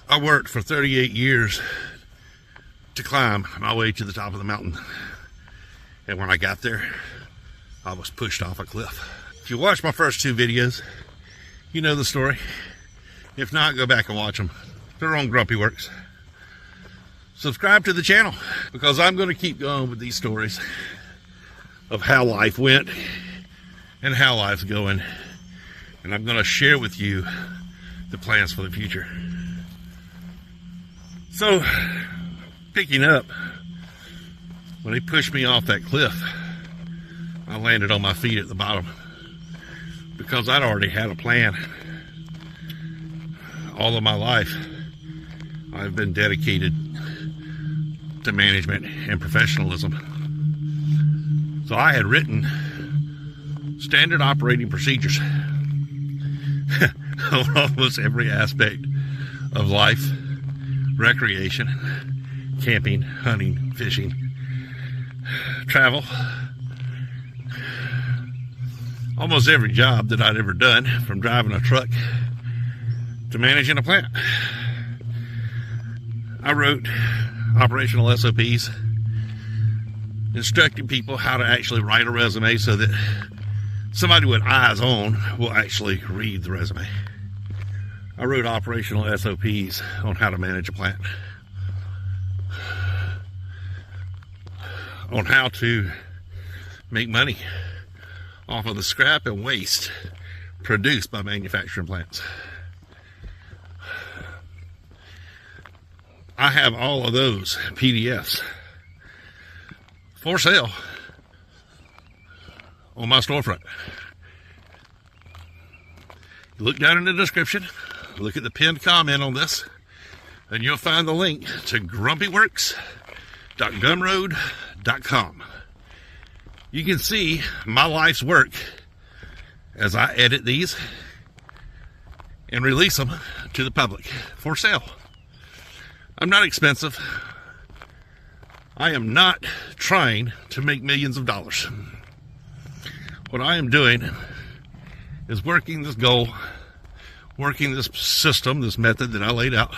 I worked for 38 years to climb my way to the top of the mountain. And when I got there, I was pushed off a cliff. If you watch my first two videos, you know the story. If not, go back and watch them. They're on GrumpyWerks. Subscribe to the channel, because I'm going to keep going with these stories of how life went and how life's going. And I'm going to share with you the plans for the future. So, picking up, when they pushed me off that cliff, I landed on my feet at the bottom because I'd already had a plan. All of my life, I've been dedicated to management and professionalism. So I had written standard operating procedures of almost every aspect of life, recreation, camping, hunting, fishing, travel, almost every job that I'd ever done, from driving a truck to managing a plant. I wrote operational SOPs, instructing people how to actually write a resume so that somebody with eyes on will actually read the resume. I wrote operational SOPs on how to manage a plant, on how to make money off of the scrap and waste produced by manufacturing plants. I have all of those PDFs for sale on my storefront. Look down in the description, look at the pinned comment on this, and you'll find the link to GrumpyWerks.gumroad.com. You can see my life's work as I edit these and release them to the public for sale. I'm not expensive. I am not trying to make millions of dollars. What I am doing is working this goal, working this system, this method that I laid out,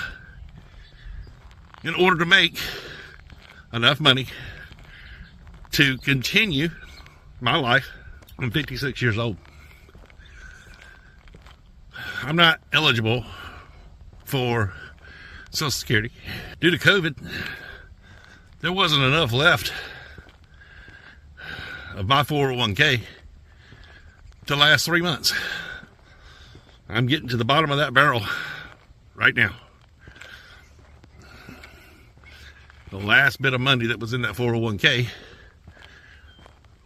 in order to make enough money to continue my life. I'm 56 years old. I'm not eligible for Social Security. Due to COVID, there wasn't enough left of my 401k to last 3 months. I'm getting to the bottom of that barrel right now. The last bit of money that was in that 401k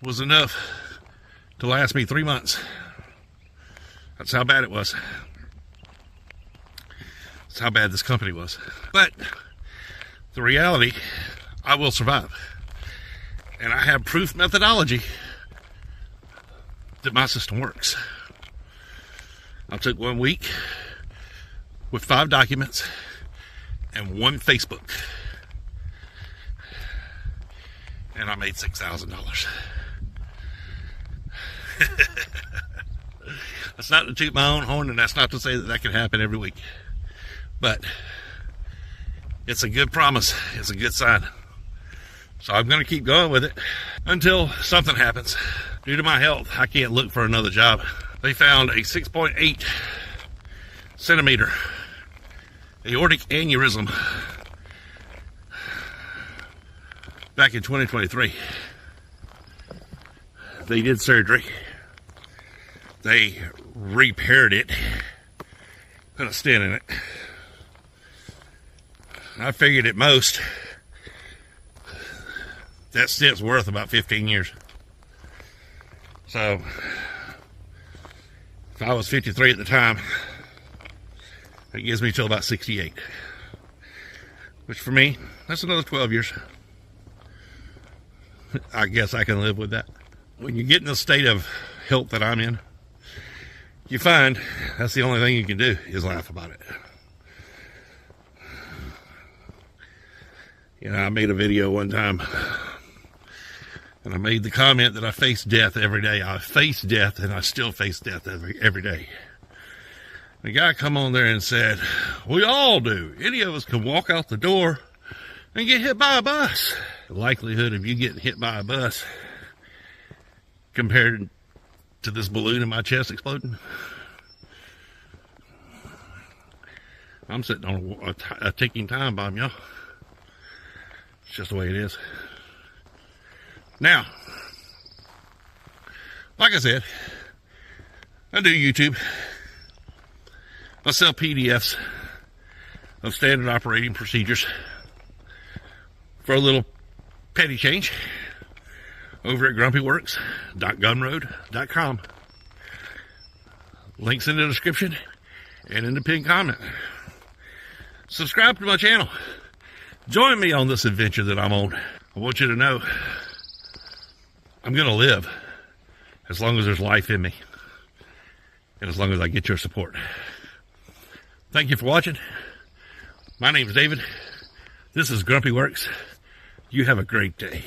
was enough to last me 3 months. That's how bad it was. That's how bad this company was. But the reality, I will survive. And I have proof methodology that my system works. I took 1 week with 5 documents and 1 Facebook, and I made $6,000. That's not to toot my own horn, and that's not to say that that can happen every week. But it's a good promise. It's a good sign. So I'm going to keep going with it until something happens. Due to my health, I can't look for another job. They found a 6.8 centimeter aortic aneurysm back in 2023. They did surgery. They repaired it, put a stent in it. I figured at most that stent's worth about 15 years. So if I was 53 at the time, it gives me till about 68, which for me, that's another 12 years. I guess I can live with that. When you get in the state of health that I'm in, you find that's the only thing you can do is laugh about it. You know, I made a video one time, and I made the comment that I face death every day. I face death, and I still face death every day. The guy come on there and said, we all do. Any of us can walk out the door and get hit by a bus. The likelihood of you getting hit by a bus compared to this balloon in my chest exploding. I'm sitting on a ticking time bomb, y'all. It's just the way it is. Now, like I said, I do YouTube. I sell PDFs of standard operating procedures for a little petty change over at GrumpyWerks.gumroad.com. Links in the description and in the pinned comment. Subscribe to my channel. Join me on this adventure that I'm on. I want you to know I'm going to live as long as there's life in me and as long as I get your support. Thank you for watching. My name is David. This is GrumpyWerks. You have a great day.